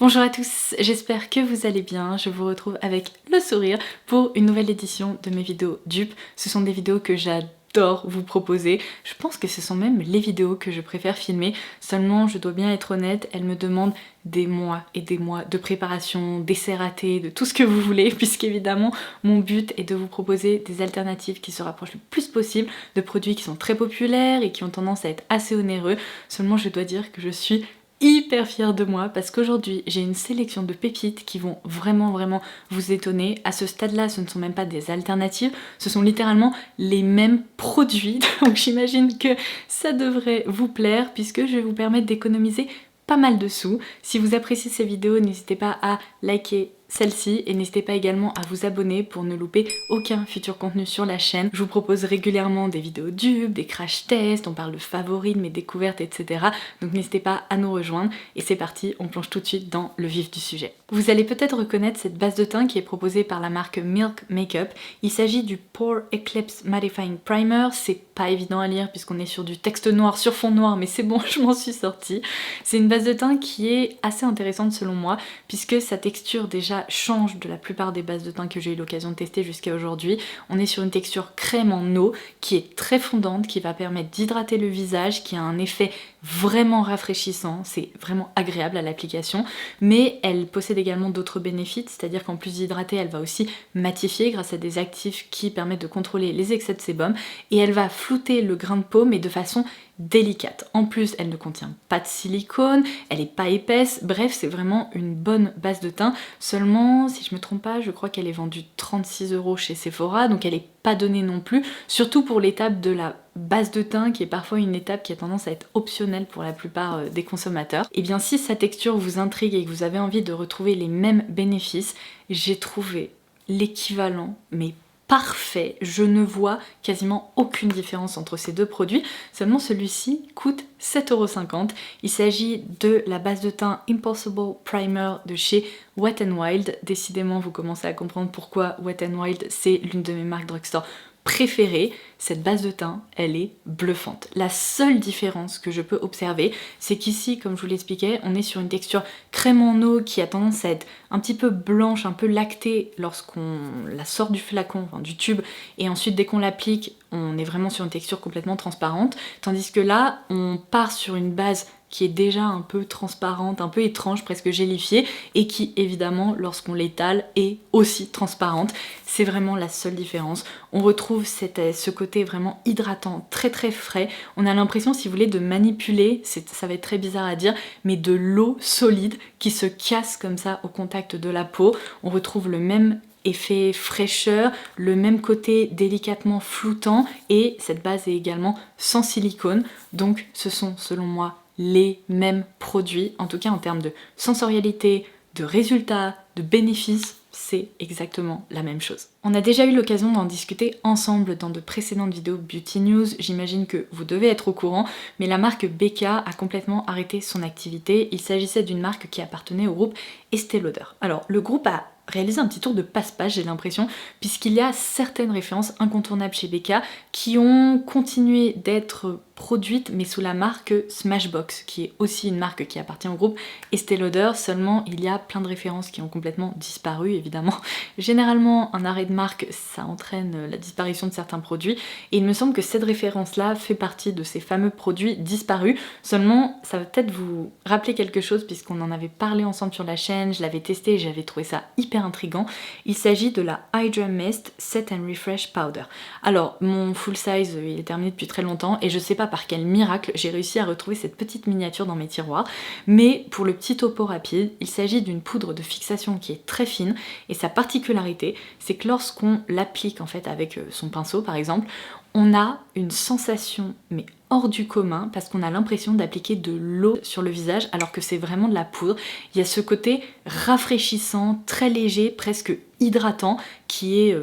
Bonjour à tous, j'espère que vous allez bien. Je vous retrouve avec le sourire pour une nouvelle édition de mes vidéos dupes. Ce sont des vidéos que j'adore vous proposer. Je pense que ce sont même les vidéos que je préfère filmer. Seulement, je dois bien être honnête, elles me demandent des mois et des mois de préparation, d'essais ratés, de tout ce que vous voulez, puisqu'évidemment, mon but est de vous proposer des alternatives qui se rapprochent le plus possible de produits qui sont très populaires et qui ont tendance à être assez onéreux. Seulement, je dois dire que je suis hyper fière de moi parce qu'aujourd'hui j'ai une sélection de pépites qui vont vraiment vous étonner. À ce stade là ce ne sont même pas des alternatives, ce sont littéralement les mêmes produits, donc j'imagine que ça devrait vous plaire puisque je vais vous permettre d'économiser pas mal de sous. Si vous appréciez ces vidéos, n'hésitez pas à liker celle-ci et n'hésitez pas également à vous abonner pour ne louper aucun futur contenu sur la chaîne. Je vous propose régulièrement des vidéos dupes, des crash tests, on parle de favoris, de mes découvertes, etc. Donc n'hésitez pas à nous rejoindre et c'est parti, on plonge tout de suite dans le vif du sujet. Vous allez peut-être reconnaître cette base de teint qui est proposée par la marque Milk Makeup. Il s'agit du Pore Eclipse Mattifying Primer. C'est pas évident à lire puisqu'on est sur du texte noir sur fond noir, mais c'est bon, je m'en suis sortie. C'est une base de teint qui est assez intéressante selon moi puisque sa texture déjà change de la plupart des bases de teint que j'ai eu l'occasion de tester jusqu'à aujourd'hui. On est sur une texture crème en eau qui est très fondante, qui va permettre d'hydrater le visage, qui a un effet vraiment rafraîchissant, c'est vraiment agréable à l'application, mais elle possède également d'autres bénéfices, c'est-à-dire qu'en plus d'hydrater, elle va aussi matifier grâce à des actifs qui permettent de contrôler les excès de sébum, et elle va flouter le grain de peau, mais de façon délicate. En plus, elle ne contient pas de silicone, elle est pas épaisse, bref, c'est vraiment une bonne base de teint. Seulement, si je me trompe pas, je crois qu'elle est vendue 36 € chez Sephora, donc elle est pas donnée non plus, surtout pour l'étape de la base de teint qui est parfois une étape qui a tendance à être optionnelle pour la plupart des consommateurs. Et bien si sa texture vous intrigue et que vous avez envie de retrouver les mêmes bénéfices, j'ai trouvé l'équivalent, mais parfait. Je ne vois quasiment aucune différence entre ces deux produits, seulement celui-ci coûte 7,50 €. Il s'agit de la base de teint Impossible Primer de chez Wet n Wild. Décidément, vous commencez à comprendre pourquoi Wet n Wild, c'est l'une de mes marques drugstore préférée. Cette base de teint, elle est bluffante. La seule différence que je peux observer, c'est qu'ici, comme je vous l'expliquais, on est sur une texture crème en eau qui a tendance à être un petit peu blanche, un peu lactée lorsqu'on la sort du flacon, enfin du tube, et ensuite dès qu'on l'applique, on est vraiment sur une texture complètement transparente, tandis que là, on part sur une base qui est déjà un peu transparente, un peu étrange, presque gélifiée, et qui évidemment, lorsqu'on l'étale, est aussi transparente. C'est vraiment la seule différence. On retrouve ce côté vraiment hydratant, très frais. On a l'impression, si vous voulez, de manipuler, ça va être très bizarre à dire, mais de l'eau solide qui se casse comme ça au contact de la peau. On retrouve le même effet fraîcheur, le même côté délicatement floutant, et cette base est également sans silicone, donc ce sont selon moi les mêmes produits, en tout cas en termes de sensorialité, de résultats, de bénéfices, c'est exactement la même chose. On a déjà eu l'occasion d'en discuter ensemble dans de précédentes vidéos Beauty News, j'imagine que vous devez être au courant, mais la marque Becca a complètement arrêté son activité. Il s'agissait d'une marque qui appartenait au groupe Estée Lauder. Alors le groupe a réalisé un petit tour de passe-passe, j'ai l'impression, puisqu'il y a certaines références incontournables chez Becca qui ont continué d'être produites mais sous la marque Smashbox, qui est aussi une marque qui appartient au groupe Estée Lauder, seulement il y a plein de références qui ont complètement disparu évidemment. Généralement un arrêt de marque ça entraîne la disparition de certains produits et il me semble que cette référence là fait partie de ces fameux produits disparus, seulement ça va peut-être vous rappeler quelque chose puisqu'on en avait parlé ensemble sur la chaîne, je l'avais testé et j'avais trouvé ça hyper intriguant. Il s'agit de la Hydra Mist Set and Refresh Powder. Alors mon full size il est terminé depuis très longtemps et je sais pas par quel miracle j'ai réussi à retrouver cette petite miniature dans mes tiroirs, mais pour le petit topo rapide, il s'agit d'une poudre de fixation qui est très fine et sa particularité c'est que lorsqu'on l'applique en fait avec son pinceau par exemple, on a une sensation mais hors du commun parce qu'on a l'impression d'appliquer de l'eau sur le visage alors que c'est vraiment de la poudre. Il y a ce côté rafraîchissant, très léger, presque hydratant qui est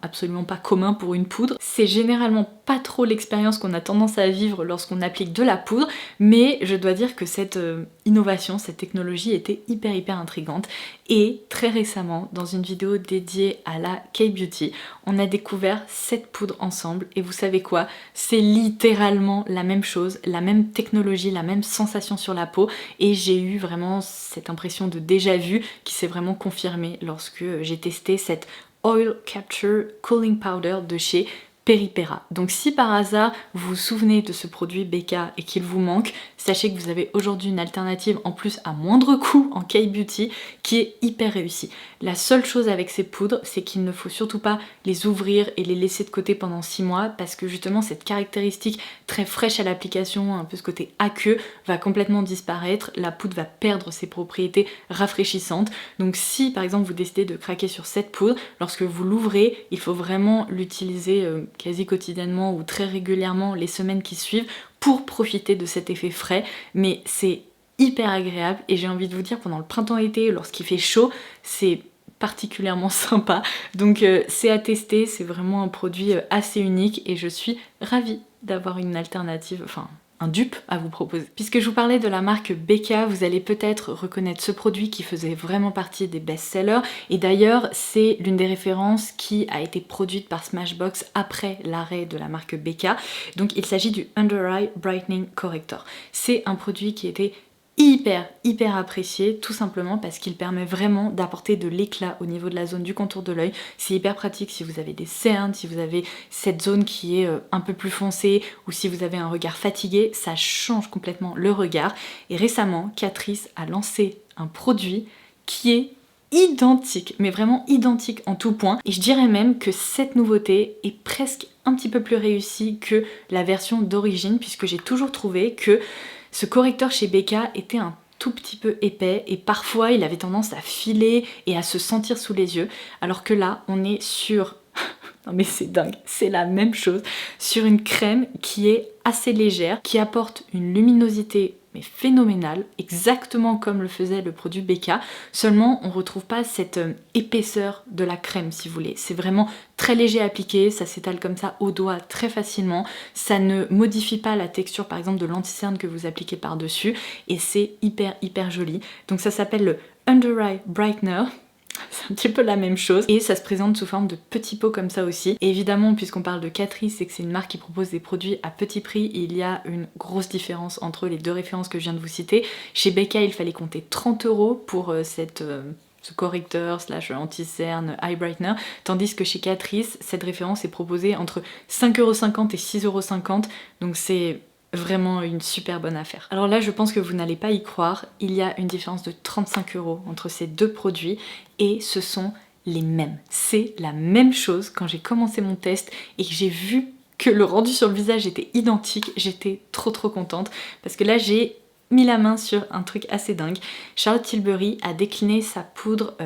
absolument pas commun pour une poudre. C'est généralement pas trop l'expérience qu'on a tendance à vivre lorsqu'on applique de la poudre, mais je dois dire que cette innovation, cette technologie était hyper intrigante. Et très récemment, dans une vidéo dédiée à la K-Beauty, on a découvert cette poudre ensemble et vous savez quoi? C'est littéralement la même chose, la même technologie, la même sensation sur la peau et j'ai eu vraiment cette impression de déjà vu qui s'est vraiment confirmée lorsque j'ai testé cette Oil Capture Cooling Powder de chez Peripera. Donc si par hasard vous vous souvenez de ce produit BK et qu'il vous manque, sachez que vous avez aujourd'hui une alternative en plus à moindre coût en K-Beauty qui est hyper réussie. La seule chose avec ces poudres, c'est qu'il ne faut surtout pas les ouvrir et les laisser de côté pendant 6 mois parce que justement cette caractéristique très fraîche à l'application, un peu ce côté aqueux, va complètement disparaître. La poudre va perdre ses propriétés rafraîchissantes. Donc si par exemple vous décidez de craquer sur cette poudre, lorsque vous l'ouvrez, il faut vraiment l'utiliser quasi quotidiennement ou très régulièrement les semaines qui suivent pour profiter de cet effet frais, mais c'est hyper agréable et j'ai envie de vous dire pendant le printemps-été, lorsqu'il fait chaud, c'est particulièrement sympa. Donc c'est à tester, c'est vraiment un produit assez unique et je suis ravie d'avoir une alternative, enfin un dupe à vous proposer. Puisque je vous parlais de la marque BK, vous allez peut-être reconnaître ce produit qui faisait vraiment partie des best-sellers et d'ailleurs c'est l'une des références qui a été produite par Smashbox après l'arrêt de la marque BK. Donc il s'agit du Under Eye Brightening Corrector. C'est un produit qui était hyper apprécié, tout simplement parce qu'il permet vraiment d'apporter de l'éclat au niveau de la zone du contour de l'œil. C'est hyper pratique si vous avez des cernes, si vous avez cette zone qui est un peu plus foncée ou si vous avez un regard fatigué, ça change complètement le regard. Et récemment, Catrice a lancé un produit qui est identique, mais vraiment identique en tout point. Et je dirais même que cette nouveauté est presque un petit peu plus réussie que la version d'origine puisque j'ai toujours trouvé que ce correcteur chez BK était un tout petit peu épais et parfois il avait tendance à filer et à se sentir sous les yeux alors que là on est sur, non mais c'est dingue, c'est la même chose, sur une crème qui est assez légère, qui apporte une luminosité mais phénoménale, exactement comme le faisait le produit BK, seulement on retrouve pas cette épaisseur de la crème si vous voulez. C'est vraiment très léger à appliquer, ça s'étale comme ça au doigt très facilement, ça ne modifie pas la texture par exemple de l'anti-cerne que vous appliquez par-dessus et c'est hyper joli. Donc ça s'appelle le Under Eye Brightener. C'est un petit peu la même chose et ça se présente sous forme de petits pots comme ça aussi. Et évidemment, puisqu'on parle de Catrice et que c'est une marque qui propose des produits à petit prix, il y a une grosse différence entre les deux références que je viens de vous citer. Chez BK, il fallait compter 30 € pour ce correcteur slash anti-cerne eye brightener, tandis que chez Catrice, cette référence est proposée entre 5,50 € et 6,50 €, donc c'est vraiment une super bonne affaire. Alors là je pense que vous n'allez pas y croire, il y a une différence de 35 € entre ces deux produits et ce sont les mêmes. C'est la même chose. Quand j'ai commencé mon test et que j'ai vu que le rendu sur le visage était identique, j'étais trop contente parce que là j'ai mis la main sur un truc assez dingue. Charlotte Tilbury a décliné sa poudre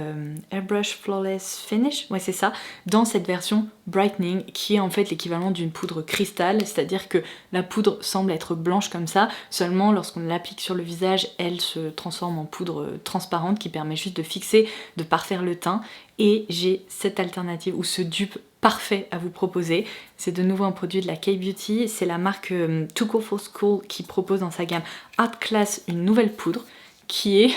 Airbrush Flawless Finish, ouais c'est ça, dans cette version Brightening qui est en fait l'équivalent d'une poudre cristal, c'est-à-dire que la poudre semble être blanche comme ça, seulement lorsqu'on l'applique sur le visage, elle se transforme en poudre transparente qui permet juste de fixer, de parfaire le teint et j'ai cette alternative ou ce dupe parfait à vous proposer. C'est de nouveau un produit de la K-Beauty, c'est la marque Too Cool for School qui propose dans sa gamme Art Class une nouvelle poudre qui est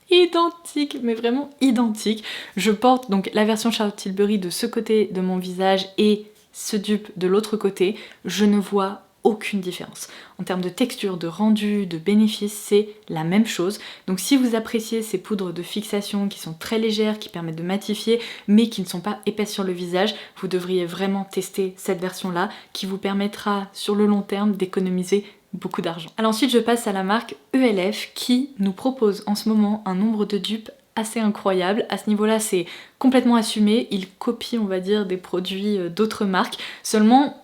identique, mais vraiment identique. Je porte donc la version Charlotte Tilbury de ce côté de mon visage et ce dupe de l'autre côté. Je ne vois aucune différence. En termes de texture, de rendu, de bénéfice, c'est la même chose. Donc si vous appréciez ces poudres de fixation qui sont très légères, qui permettent de matifier, mais qui ne sont pas épaisses sur le visage, vous devriez vraiment tester cette version-là, qui vous permettra sur le long terme d'économiser beaucoup d'argent. Alors ensuite je passe à la marque ELF qui nous propose en ce moment un nombre de dupes assez incroyable. À ce niveau-là c'est complètement assumé, ils copient on va dire des produits d'autres marques, seulement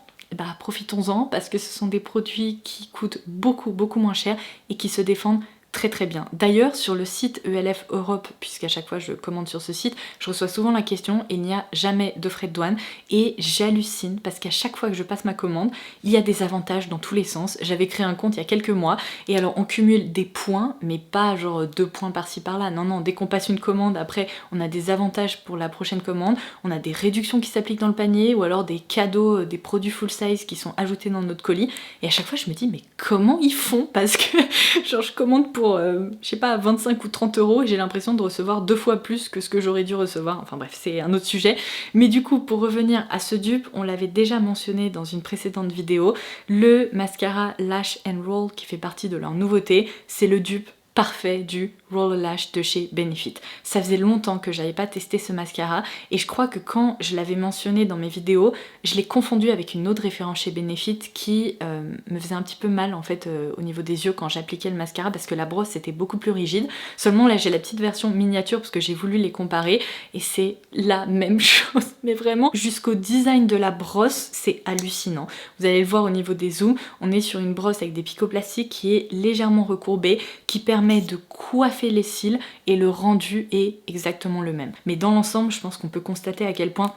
profitons-en parce que ce sont des produits qui coûtent beaucoup moins cher et qui se défendent très très bien. D'ailleurs sur le site ELF Europe, puisqu'à chaque fois je commande sur ce site, je reçois souvent la question et il n'y a jamais de frais de douane et j'hallucine parce qu'à chaque fois que je passe ma commande, il y a des avantages dans tous les sens. J'avais créé un compte il y a quelques mois et alors on cumule des points, mais pas genre 2 points par-ci par-là, non non, dès qu'on passe une commande, après on a des avantages pour la prochaine commande, on a des réductions qui s'appliquent dans le panier ou alors des cadeaux, des produits full size qui sont ajoutés dans notre colis et à chaque fois je me dis mais comment ils font, parce que genre je commande pour je sais pas 25 ou 30 euros et j'ai l'impression de recevoir 2 fois plus que ce que j'aurais dû recevoir, enfin bref c'est un autre sujet. Mais du coup pour revenir à ce dupe, on l'avait déjà mentionné dans une précédente vidéo, le mascara Lash and Roll qui fait partie de leur nouveauté, c'est le dupe parfait du Roller Lash de chez Benefit. Ça faisait longtemps que j'avais pas testé ce mascara et je crois que quand je l'avais mentionné dans mes vidéos, je l'ai confondu avec une autre référence chez Benefit qui me faisait un petit peu mal en fait au niveau des yeux quand j'appliquais le mascara parce que la brosse était beaucoup plus rigide. Seulement là j'ai la petite version miniature parce que j'ai voulu les comparer et c'est la même chose, mais vraiment jusqu'au design de la brosse c'est hallucinant. Vous allez le voir au niveau des zooms, on est sur une brosse avec des picots plastiques qui est légèrement recourbée, qui permet de coiffer les cils et le rendu est exactement le même. Mais dans l'ensemble, je pense qu'on peut constater à quel point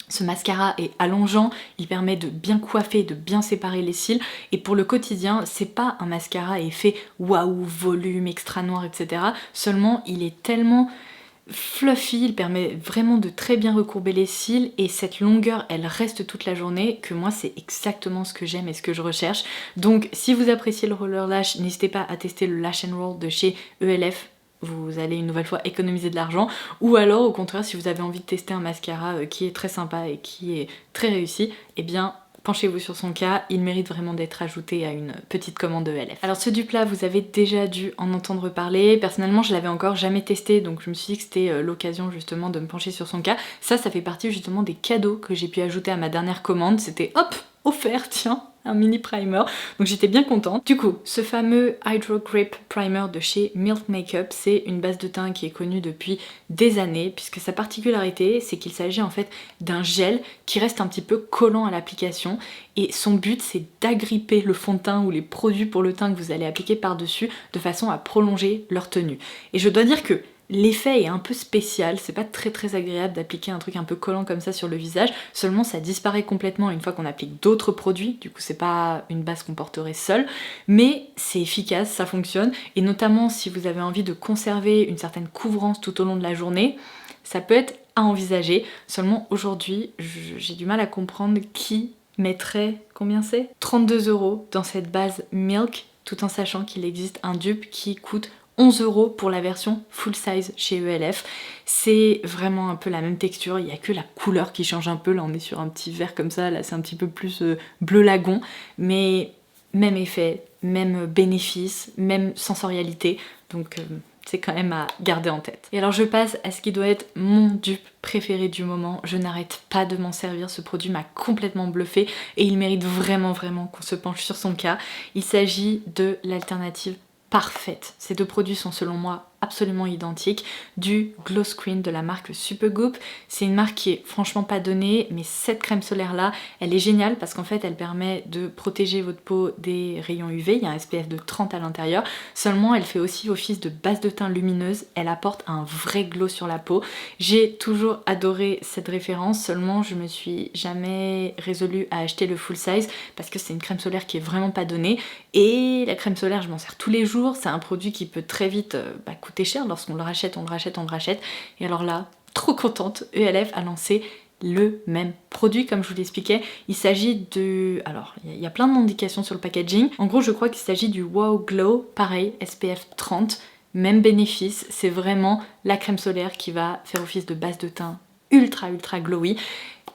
ce mascara est allongeant, il permet de bien coiffer, de bien séparer les cils et pour le quotidien, c'est pas un mascara à effet waouh, volume, extra noir, etc. Seulement, il est tellement fluffy, il permet vraiment de très bien recourber les cils et cette longueur elle reste toute la journée que moi c'est exactement ce que j'aime et ce que je recherche. Donc si vous appréciez le roller lash, n'hésitez pas à tester le Lash and Roll de chez ELF, vous allez une nouvelle fois économiser de l'argent, ou alors au contraire si vous avez envie de tester un mascara qui est très sympa et qui est très réussi, eh bien penchez-vous sur son cas, il mérite vraiment d'être ajouté à une petite commande de ELF. Alors ce dupe là, vous avez déjà dû en entendre parler, personnellement je l'avais encore jamais testé donc je me suis dit que c'était l'occasion justement de me pencher sur son cas. Ça fait partie justement des cadeaux que j'ai pu ajouter à ma dernière commande, c'était hop, offert, tiens, un mini primer, donc j'étais bien contente. Du coup, ce fameux Hydro Grip Primer de chez Milk Makeup, c'est une base de teint qui est connue depuis des années, puisque sa particularité, c'est qu'il s'agit en fait d'un gel qui reste un petit peu collant à l'application, et son but c'est d'agripper le fond de teint ou les produits pour le teint que vous allez appliquer par-dessus, de façon à prolonger leur tenue. Et je dois dire que l'effet est un peu spécial, c'est pas très agréable d'appliquer un truc un peu collant comme ça sur le visage, seulement ça disparaît complètement une fois qu'on applique d'autres produits, du coup c'est pas une base qu'on porterait seule, mais c'est efficace, ça fonctionne, et notamment si vous avez envie de conserver une certaine couvrance tout au long de la journée, ça peut être à envisager, seulement aujourd'hui j'ai du mal à comprendre qui mettrait, combien c'est 32 € dans cette base Milk, tout en sachant qu'il existe un dupe qui coûte 11 € pour la version full size chez ELF. C'est vraiment un peu la même texture, il n'y a que la couleur qui change un peu, là on est sur un petit vert comme ça, là c'est un petit peu plus bleu lagon, mais même effet, même bénéfice, même sensorialité, donc c'est quand même à garder en tête. Et alors je passe à ce qui doit être mon dupe préféré du moment, je n'arrête pas de m'en servir, ce produit m'a complètement bluffé et il mérite vraiment qu'on se penche sur son cas. Il s'agit de l'alternative parfaite. Ces deux produits sont selon moi absolument identiques, du Glow Screen de la marque Supergoop. C'est une marque qui est franchement pas donnée, mais cette crème solaire là, elle est géniale parce qu'en fait elle permet de protéger votre peau des rayons UV, il y a un SPF de 30 à l'intérieur, seulement elle fait aussi office de base de teint lumineuse, elle apporte un vrai glow sur la peau. J'ai toujours adoré cette référence, seulement je me suis jamais résolue à acheter le full size parce que c'est une crème solaire qui est vraiment pas donnée, et la crème solaire je m'en sers tous les jours, c'est un produit qui peut très vite coûter cher lorsqu'on le rachète, et alors là, trop contente, ELF a lancé le même produit comme je vous l'expliquais. Il s'agit de... alors il y a plein d'indications sur le packaging, en gros je crois qu'il s'agit du Wow Glow, pareil, SPF 30, même bénéfice, c'est vraiment la crème solaire qui va faire office de base de teint ultra glowy.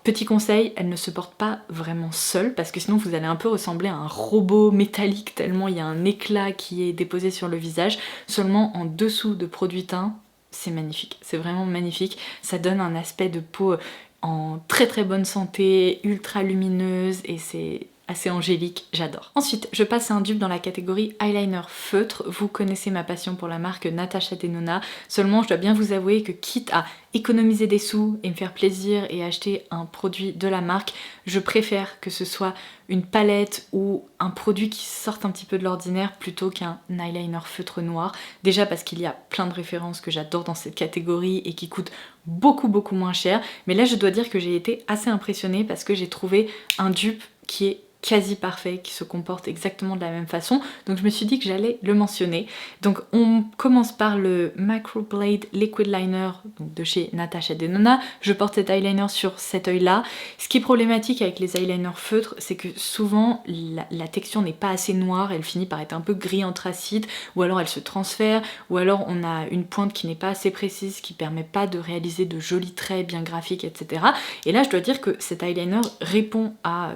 Petit conseil, elle ne se porte pas vraiment seule parce que sinon vous allez un peu ressembler à un robot métallique tellement il y a un éclat qui est déposé sur le visage. Seulement en dessous de produit teint, c'est magnifique, c'est vraiment magnifique. Ça donne un aspect de peau en très bonne santé, ultra lumineuse et c'est assez angélique, j'adore. Ensuite, je passe à un dupe dans la catégorie eyeliner feutre. Vous connaissez ma passion pour la marque Natasha Denona. Seulement, je dois bien vous avouer que quitte à économiser des sous et me faire plaisir et acheter un produit de la marque, je préfère que ce soit une palette ou un produit qui sorte un petit peu de l'ordinaire plutôt qu'un eyeliner feutre noir. Déjà parce qu'il y a plein de références que j'adore dans cette catégorie et qui coûtent beaucoup moins cher. Mais là, je dois dire que j'ai été assez impressionnée parce que j'ai trouvé un dupe qui est quasi parfait, qui se comporte exactement de la même façon, donc je me suis dit que j'allais le mentionner. Donc on commence par le Microblade Liquid Liner donc de chez Natasha Denona. Je porte cet eyeliner sur cet œil là. Ce qui est problématique avec les eyeliners feutres, c'est que souvent la texture n'est pas assez noire, elle finit par être un peu gris anthracite, ou alors elle se transfère, ou alors on a une pointe qui n'est pas assez précise, qui permet pas de réaliser de jolis traits bien graphiques, etc. Et là je dois dire que cet eyeliner répond à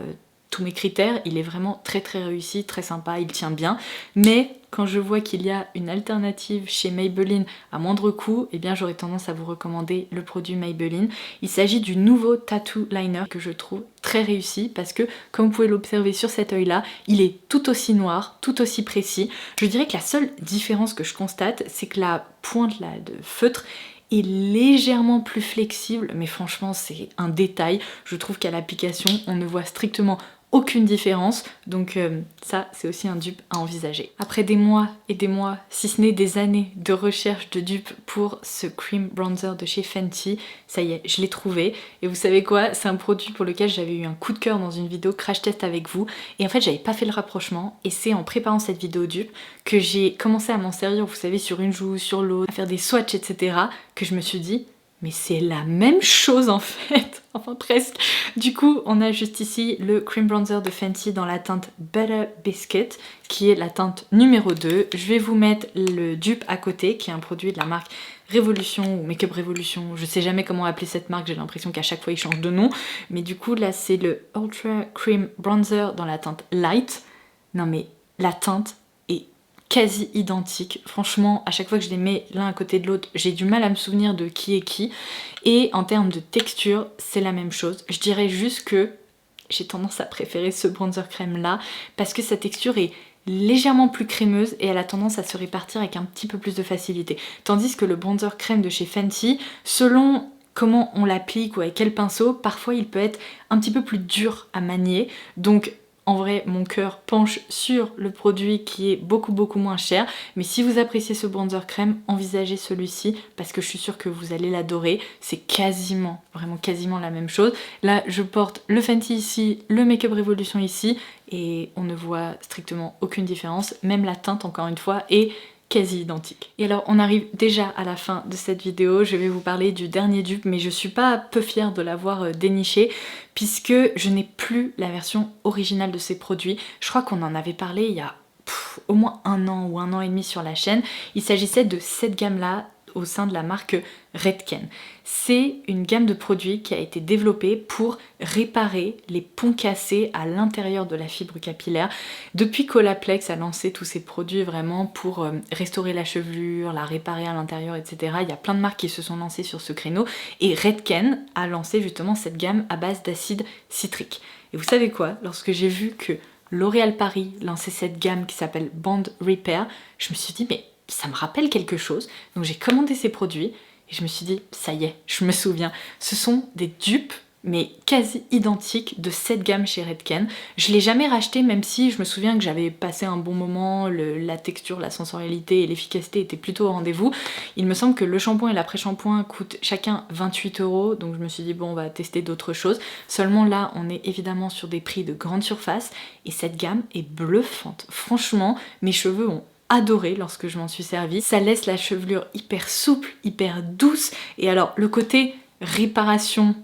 tous mes critères, il est vraiment très réussi, très sympa, il tient bien, mais quand je vois qu'il y a une alternative chez Maybelline à moindre coût, eh bien j'aurais tendance à vous recommander le produit Maybelline. Il s'agit du nouveau Tattoo Liner que je trouve très réussi parce que, comme vous pouvez l'observer sur cet œil là, il est tout aussi noir, tout aussi précis. Je dirais que la seule différence que je constate, c'est que la pointe là de feutre est légèrement plus flexible, mais franchement c'est un détail. Je trouve qu'à l'application on ne voit strictement aucune différence, donc ça c'est aussi un dupe à envisager. Après des mois et des mois, si ce n'est des années de recherche de dupes pour ce cream bronzer de chez Fenty, ça y est, je l'ai trouvé. Et vous savez quoi, c'est un produit pour lequel j'avais eu un coup de cœur dans une vidéo crash test avec vous, et en fait j'avais pas fait le rapprochement, et c'est en préparant cette vidéo dupe que j'ai commencé à m'en servir, vous savez, sur une joue, sur l'autre, à faire des swatchs, etc., que je me suis dit mais c'est la même chose en fait, enfin presque. Du coup, on a juste ici le cream bronzer de Fenty dans la teinte Butter Biscuit, qui est la teinte numéro 2. Je vais vous mettre le dupe à côté, qui est un produit de la marque Révolution ou Makeup Révolution. Je sais jamais comment appeler cette marque, j'ai l'impression qu'à chaque fois ils changent de nom. Mais du coup, là c'est le Ultra Cream Bronzer dans la teinte Light. Non mais la teinte est quasi identiques. Franchement, à chaque fois que je les mets l'un à côté de l'autre, j'ai du mal à me souvenir de qui est qui. Et en termes de texture, c'est la même chose. Je dirais juste que j'ai tendance à préférer ce bronzer crème là parce que sa texture est légèrement plus crémeuse et elle a tendance à se répartir avec un petit peu plus de facilité. Tandis que le bronzer crème de chez Fenty, selon comment on l'applique ou avec quel pinceau, parfois il peut être un petit peu plus dur à manier. Donc en vrai, mon cœur penche sur le produit qui est beaucoup moins cher. Mais si vous appréciez ce bronzer crème, envisagez celui-ci parce que je suis sûre que vous allez l'adorer. C'est quasiment, vraiment quasiment la même chose. Là, je porte le Fenty ici, le Makeup Revolution ici et on ne voit strictement aucune différence. Même la teinte, encore une fois, est quasi identique. Et alors on arrive déjà à la fin de cette vidéo, je vais vous parler du dernier dupe, mais je suis pas peu fière de l'avoir déniché puisque je n'ai plus la version originale de ces produits. Je crois qu'on en avait parlé il y a au moins 1 an ou 1 an et demi sur la chaîne. Il s'agissait de cette gamme là au sein de la marque Redken. C'est une gamme de produits qui a été développée pour réparer les ponts cassés à l'intérieur de la fibre capillaire. Depuis qu'Olaplex a lancé tous ces produits vraiment pour restaurer la chevelure, la réparer à l'intérieur, etc. Il y a plein de marques qui se sont lancées sur ce créneau et Redken a lancé justement cette gamme à base d'acide citrique. Et vous savez quoi? Lorsque j'ai vu que L'Oréal Paris lançait cette gamme qui s'appelle Bond Repair, je me suis dit mais ça me rappelle quelque chose, donc j'ai commandé ces produits et je me suis dit ça y est, je me souviens, ce sont des dupes mais quasi identiques de cette gamme chez Redken. Je l'ai jamais racheté même si je me souviens que j'avais passé un bon moment, la texture, la sensorialité et l'efficacité étaient plutôt au rendez-vous. Il me semble que le shampoing et l'après-shampoing coûtent chacun 28 €, donc je me suis dit bon on va tester d'autres choses. Seulement là on est évidemment sur des prix de grande surface et cette gamme est bluffante. Franchement mes cheveux ont adoré lorsque je m'en suis servie. Ça laisse la chevelure hyper souple, hyper douce. Et alors le côté réparation,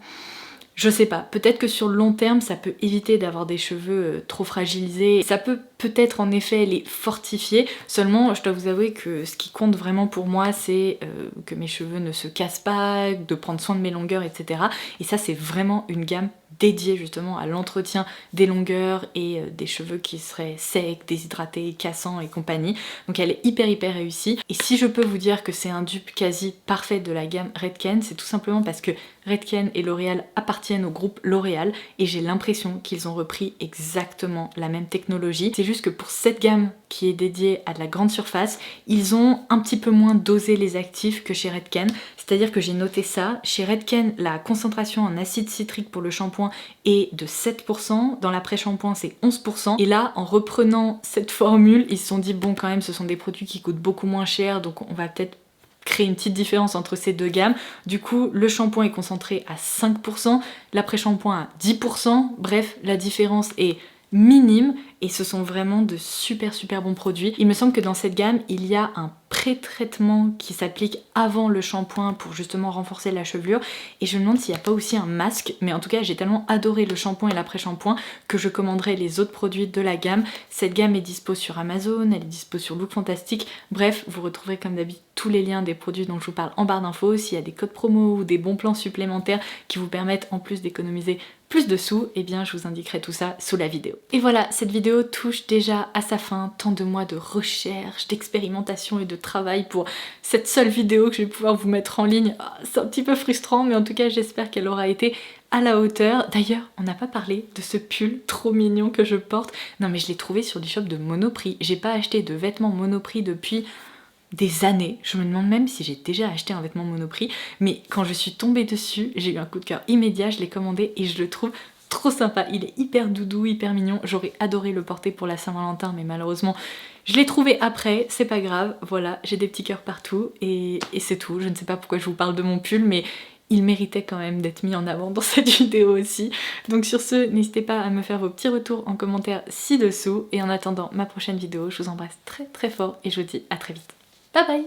je sais pas, peut-être que sur le long terme ça peut éviter d'avoir des cheveux trop fragilisés. Ça peut peut-être en effet les fortifier, seulement je dois vous avouer que ce qui compte vraiment pour moi c'est que mes cheveux ne se cassent pas, de prendre soin de mes longueurs, etc. Et ça c'est vraiment une gamme dédiée justement à l'entretien des longueurs et des cheveux qui seraient secs, déshydratés, cassants et compagnie. Donc elle est hyper réussie. Et si je peux vous dire que c'est un dupe quasi parfait de la gamme Redken, c'est tout simplement parce que Redken et L'Oréal appartiennent au groupe L'Oréal et j'ai l'impression qu'ils ont repris exactement la même technologie. C'est juste que pour cette gamme qui est dédiée à de la grande surface, ils ont un petit peu moins dosé les actifs que chez Redken. C'est-à-dire que j'ai noté ça. Chez Redken, la concentration en acide citrique pour le shampoing est de 7%, dans l'après-shampoing c'est 11%. Et là, en reprenant cette formule, ils se sont dit bon quand même ce sont des produits qui coûtent beaucoup moins cher, donc on va peut-être créer une petite différence entre ces deux gammes. Du coup, le shampoing est concentré à 5%, l'après-shampoing à 10%. Bref, la différence est minime et ce sont vraiment de super bons produits. Il me semble que dans cette gamme, il y a un pré-traitement qui s'applique avant le shampoing pour justement renforcer la chevelure et je me demande s'il n'y a pas aussi un masque, mais en tout cas j'ai tellement adoré le shampoing et l'après-shampoing que je commanderai les autres produits de la gamme. Cette gamme est dispo sur Amazon, elle est dispo sur Look Fantastic, bref vous retrouverez comme d'habitude tous les liens des produits dont je vous parle en barre d'infos. S'il y a des codes promo ou des bons plans supplémentaires qui vous permettent en plus d'économiser plus de sous, eh bien je vous indiquerai tout ça sous la vidéo. Et voilà, cette vidéo touche déjà à sa fin, tant de mois de recherche, d'expérimentation et de travail pour cette seule vidéo que je vais pouvoir vous mettre en ligne. C'est un petit peu frustrant, mais en tout cas j'espère qu'elle aura été à la hauteur. D'ailleurs, on n'a pas parlé de ce pull trop mignon que je porte. Non mais je l'ai trouvé sur du shop de Monoprix. J'ai pas acheté de vêtements Monoprix depuis des années. Je me demande même si j'ai déjà acheté un vêtement Monoprix, mais quand je suis tombée dessus, j'ai eu un coup de cœur immédiat, je l'ai commandé et je le trouve trop sympa. Il est hyper doudou, hyper mignon. J'aurais adoré le porter pour la Saint-Valentin, mais malheureusement, je l'ai trouvé après, c'est pas grave. Voilà, j'ai des petits cœurs partout et c'est tout. Je ne sais pas pourquoi je vous parle de mon pull, mais il méritait quand même d'être mis en avant dans cette vidéo aussi. Donc sur ce, n'hésitez pas à me faire vos petits retours en commentaire ci-dessous. Et en attendant ma prochaine vidéo, je vous embrasse très fort et je vous dis à très vite. Bye bye!